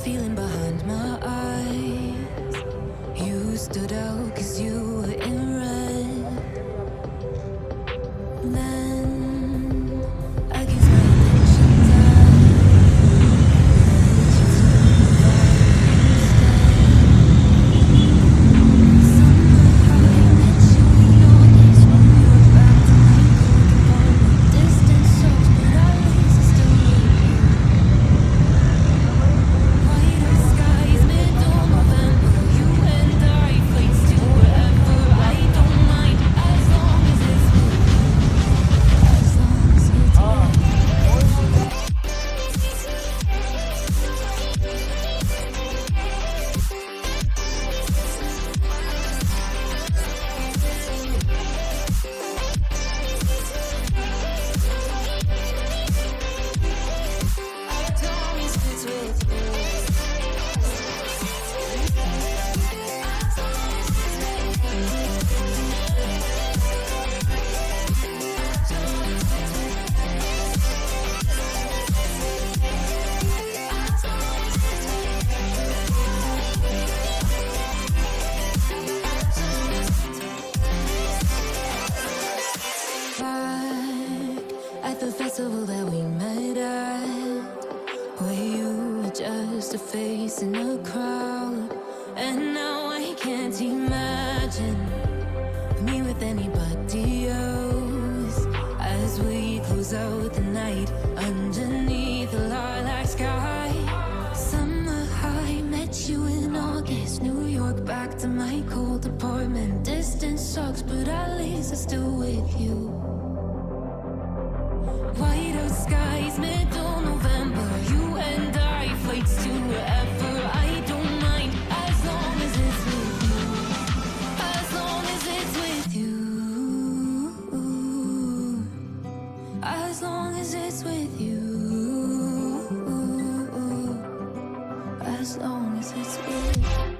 feeling behind my eyes. You stood out 'cause you were in red. Then against my intentions I let you turn the fire instead. Summer high, met you in August, New York back to my cold apartment. Distance sucks, but at least I'm still with you. Whiter skies, middle November. You and I, flights to wherever. I don't mind as long as it's with you. As long as it's with you. As long as it's with you. Back at the festival that we met at, where you were just a face in a crowd. And now I can't imagine me with anybody else. As we close out the night underneath the lilac sky. Summer high, met you in August, New York back to my cold apartment. Distance sucks, but at least I'm still with you. Whiter skies, middle November. You and I, flights to wherever. I don't mind as long as it's with you. As long as it's with you. As long as it's with you. As long as it's with you.